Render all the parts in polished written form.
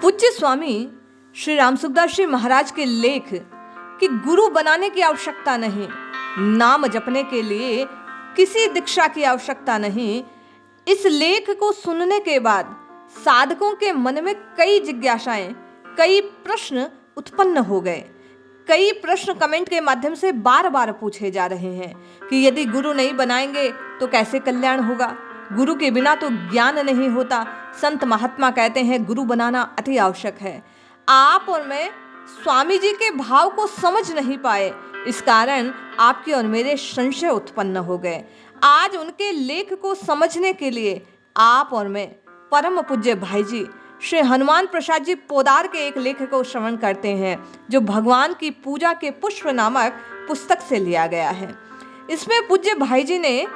पूज्य स्वामी श्री राम सुखदास जी महाराज के लेख कि गुरु बनाने की आवश्यकता नहीं, नाम जपने के लिए किसी दीक्षा की आवश्यकता नहीं। इस लेख को सुनने के बाद साधकों के मन में कई जिज्ञासाएं, कई प्रश्न उत्पन्न हो गए। कई प्रश्न कमेंट के माध्यम से बार बार पूछे जा रहे हैं कि यदि गुरु नहीं बनाएंगे तो कैसे कल्याण होगा, गुरु के बिना तो ज्ञान नहीं होता। संत महात्मा कहते हैं गुरु बनाना अति आवश्यक है। आप और मैं स्वामी जी के भाव को समझ नहीं पाए, इस कारण आपके और मेरे संशय उत्पन्न हो गए। आज उनके लेख को समझने के लिए आप और मैं परम पूज्य भाई जी श्री हनुमान प्रसाद जी पोदार के एक लेख को श्रवण करते हैं, जो भगवान की पूजा के पुष्प नामक पुस्तक से लिया गया है। इसमें पूज्य भाई जी ने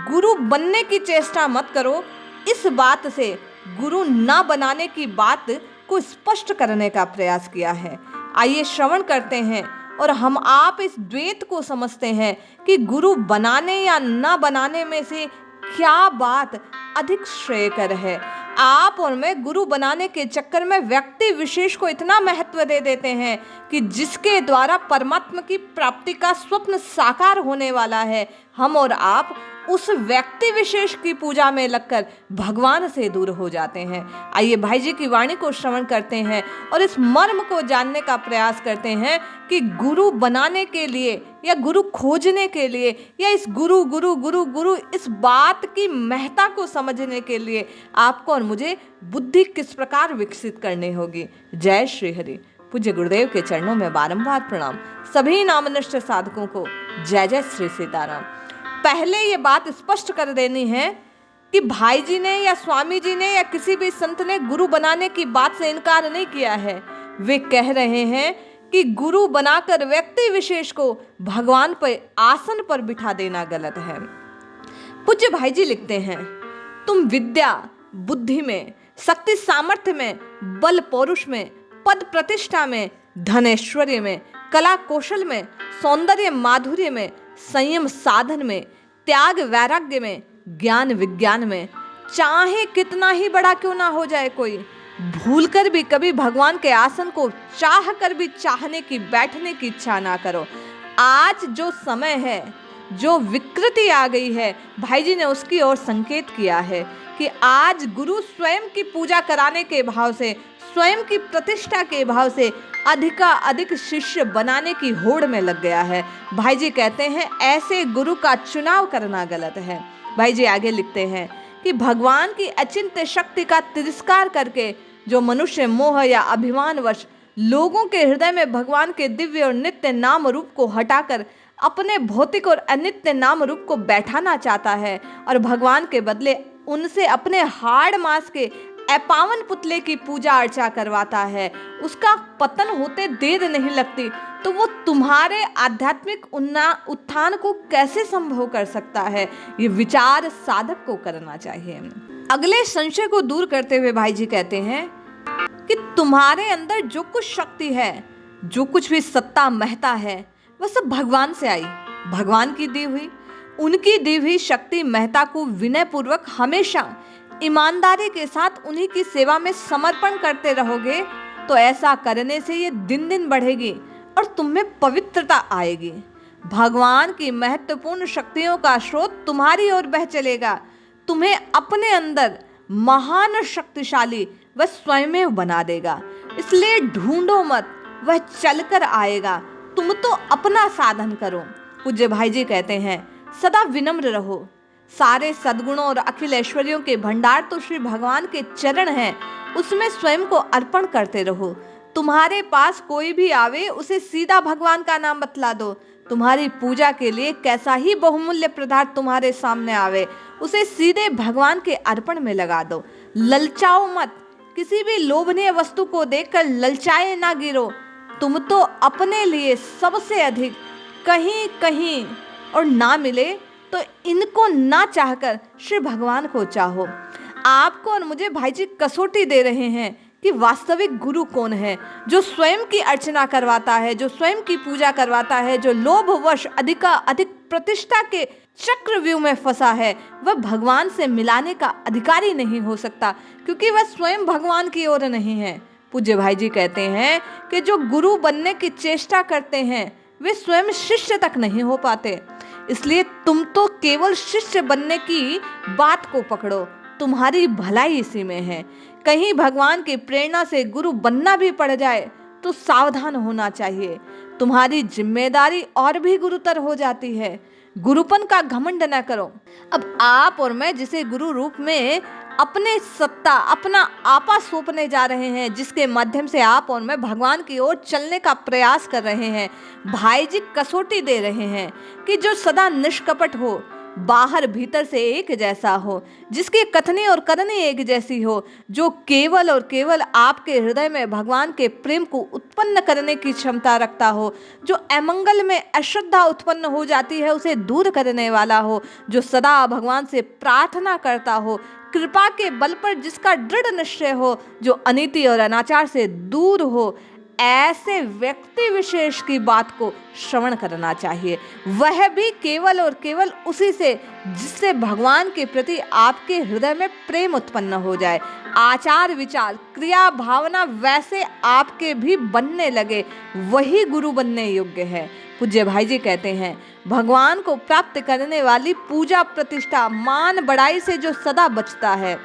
गुरु बनने की चेष्टा मत करो, इस बात से गुरु ना बनाने की बात को स्पष्ट करने का प्रयास किया है। आइए श्रवण करते हैं और हम आप इस द्वैत को समझते हैं कि गुरु बनाने या ना बनाने में से क्या बात अधिक श्रेयकर है। आप और मैं गुरु बनाने के चक्कर में व्यक्ति विशेष को इतना महत्व दे देते हैं कि जिसके द्वारा परमात्मा की प्राप्ति का स्वप्न साकार होने वाला है, हम और आप उस व्यक्ति विशेष की पूजा में लगकर भगवान से दूर हो जाते हैं। आइए भाई जी की वाणी को श्रवण करते हैं और इस मर्म को जानने का प्रयास करते हैं कि गुरु बनाने के लिए या गुरु खोजने के लिए या इस गुरु गुरु गुरु गुरु इस बात की महत्ता को समझने के लिए आपको और मुझे बुद्धि किस प्रकार विकसित करनी होगी। जय श्री हरि। पूज्य गुरुदेव के चरणों में बारंबार प्रणाम। सभी नामनिष्ठ साधकों को जय जय श्री सीताराम। पहले ये बात स्पष्ट कर देनी है कि भाई जी ने या स्वामी जी ने या किसी भी संत ने गुरु बनाने की बात से इनकार नहीं किया है। वे कह रहे हैं कि गुरु बनाकर व्यक्ति विशेष को भगवान पर आसन पर बिठा देना गलत है। पूज्य भाई जी लिखते हैं, तुम विद्या बुद्धि में, शक्ति सामर्थ्य में, बल पौरुष में, पद प्रतिष्ठा में, धन ऐश्वर्य में, कला कौशल में, सौंदर्य माधुर्य में, संयम साधन में, त्याग वैराग्य में, ज्ञान विज्ञान में, चाहे कितना ही बड़ा क्यों ना हो जाए कोई, भूलकर भी कभी भगवान के आसन को चाह कर भी चाहने की बैठने की इच्छा ना करो। आज जो समय है, जो विकृति आ गई है, भाई जी ने उसकी ओर संकेत किया है कि आज गुरु स्वयं की पूजा कराने के भाव से, स्वयं की प्रतिष्ठा के भाव से अधिक शिष्य बनाने की होड़ में लग गया है। भाई जी कहते हैं ऐसे गुरु का चुनाव करना गलत है। भाई जी आगे लिखते हैं कि भगवान की अचिंत्य शक्ति का तिरस्कार करके जो मनुष्य मोह या अभिमानवश लोगों के हृदय में भगवान के दिव्य और नित्य नाम रूप को हटाकर अपने भौतिक और अनित्य नाम रूप को बैठाना चाहता है और भगवान के बदले उनसे अपने हाड़ मांस के अपावन पुतले की पूजा अर्चा करवाता है, उसका पतन होते देर नहीं लगती, तो वो तुम्हारे आध्यात्मिक उत्थान को कैसे संभव कर सकता है। ये विचार साधक को करना चाहिए। अगले संशय को दूर करते हुए भाई जी कहते हैं कि तुम्हारे अंदर जो कुछ शक्ति है, जो कुछ भी सत्ता महता है, वह सब भगवान से आई, भगवान की दी हुई। उनकी दी हुई शक्ति महता को विनय पूर्वक हमेशा ईमानदारी के साथ उन्हीं की सेवा में समर्पण करते रहोगे तो ऐसा करने से ये दिन दिन बढ़ेगी और तुम में पवित्रता आएगी। भगवान की महत्वपूर्ण शक्तियों का स्रोत तुम्हारी ओर बह चलेगा, तुम्हें अपने अंदर महान शक्तिशाली वह स्वयं बना देगा। इसलिए ढूंढो मत, वह चलकर आएगा, तुम तो अपना साधन करो। पूज्य भाई जी कहते हैं सदा विनम्र रहो। सारे सद्गुणों और अखिल ऐश्वर्यों के भंडार तो श्री भगवान के चरण हैं, उसमें स्वयं को अर्पण करते रहो। तुम्हारे पास कोई भी आवे उसे सीधा भगवान का नाम बतला दो। तुम्हारी पूजा के लिए कैसा ही बहुमूल्य पदार्थ तुम्हारे सामने आवे, उसे सीधे भगवान के अर्पण में लगा दो। ललचाओ मत, किसी भी लोभनीय वस्तु को देखकर ललचाए ना गिरो। तुम तो अपने लिए सबसे अधिक कहीं कहीं और ना मिले तो इनको ना चाहकर श्री भगवान को चाहो। आपको और मुझे भाई जी कसौटी दे रहे हैं कि वास्तविक गुरु कौन है, जो स्वयं की अर्चना करवाता है, जो स्वयं की पूजा करवाता है, जो लोभवश अधिक प्रतिष्ठा के चक्रव्यूह में फंसा है, वह भगवान से मिलाने का अधिकारी नहीं हो सकता, क्योंकि वह स्वयं भगवान की ओर नहीं है, पूज्य भाई जी कहते हैं कि जो गुरु बनने की चेष्टा करते हैं वे स्वयं शिष्य तक नहीं हो पाते। इसलिए तुम तो केवल शिष्य बनने की बात को पकड़ो, तुम्हारी भलाई इसी में है। कहीं भगवान की प्रेरणा से गुरु बनना भी पड़ जाए तो सावधान होना चाहिए, तुम्हारी जिम्मेदारी और भी गुरुतर हो जाती है। गुरुपन का घमंड न करो। अब आप और मैं जिसे गुरु रूप में अपने सत्ता, अपना आपा सौंपने जा रहे हैं, जिसके माध्यम से आप और मैं भगवान की ओर चलने का प्रयास कर रहे हैं, भाई जी कसौटी दे रहे हैं कि जो सदा निष्कपट हो, बाहर भीतर से एक जैसा हो, जिसकी कथनी और करनी एक जैसी हो, जो केवल और केवल आपके हृदय में भगवान के प्रेम को उत्पन्न करने की क्षमता रखता हो, जो अमंगल में अश्रद्धा उत्पन्न हो जाती है उसे दूर करने वाला हो, जो सदा भगवान से प्रार्थना करता हो, कृपा के बल पर जिसका दृढ़ निश्चय हो, जो अनीति और अनाचार से दूर हो, ऐसे व्यक्ति विशेष की बात को श्रवण करना चाहिए। वह भी केवल और केवल उसी से जिससे भगवान के प्रति आपके हृदय में प्रेम उत्पन्न हो जाए, आचार विचार क्रिया भावना वैसे आपके भी बनने लगे, वही गुरु बनने योग्य है। पूज्य भाई जी कहते हैं, भगवान को प्राप्त करने वाली पूजा प्रतिष्ठा मान बड़ाई से जो सदा बचता है,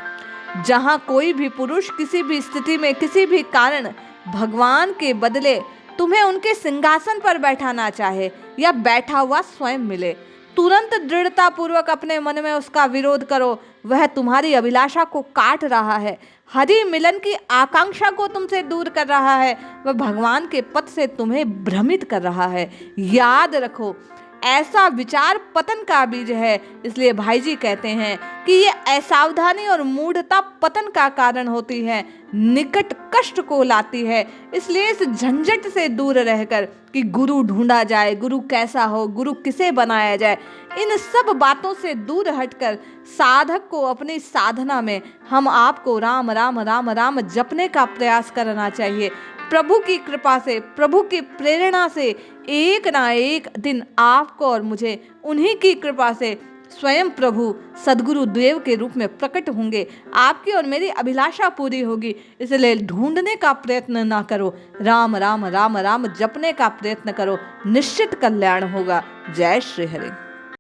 जहां कोई भी पुरुष किसी भी स्थिति में किसी भी कारण भगवान के बदले तुम्हें उनके सिंहासन पर बैठाना चाहे या बैठा हुआ स्वयं मिले, तुरंत दृढ़ता पूर्वक अपने मन में उसका विरोध करो। वह तुम्हारी अभिलाषा को काट रहा है, हरि मिलन की आकांक्षा को तुमसे दूर कर रहा है, वह भगवान के पथ से तुम्हें भ्रमित कर रहा है। याद रखो, ऐसा विचार पतन का बीज है। इसलिए भाई जी कहते हैं कि ये असावधानी और मूढ़ता पतन का कारण होती है, निकट कष्ट को लाती है। इसलिए इस झंझट से दूर रहकर कि गुरु ढूंढा जाए, गुरु कैसा हो, गुरु किसे बनाया जाए, इन सब बातों से दूर हटकर साधक को अपनी साधना में हम आपको राम राम राम राम जपने का प्रयास करना चाहिए। प्रभु की कृपा से, प्रभु की प्रेरणा से एक ना एक दिन आपको और मुझे उन्हीं की कृपा से स्वयं प्रभु सद्गुरु देव के रूप में प्रकट होंगे, आपकी और मेरी अभिलाषा पूरी होगी। इसलिए ढूंढने का प्रयत्न ना करो, राम राम राम राम जपने का प्रयत्न करो, निश्चित कल्याण होगा। जय श्री हरि।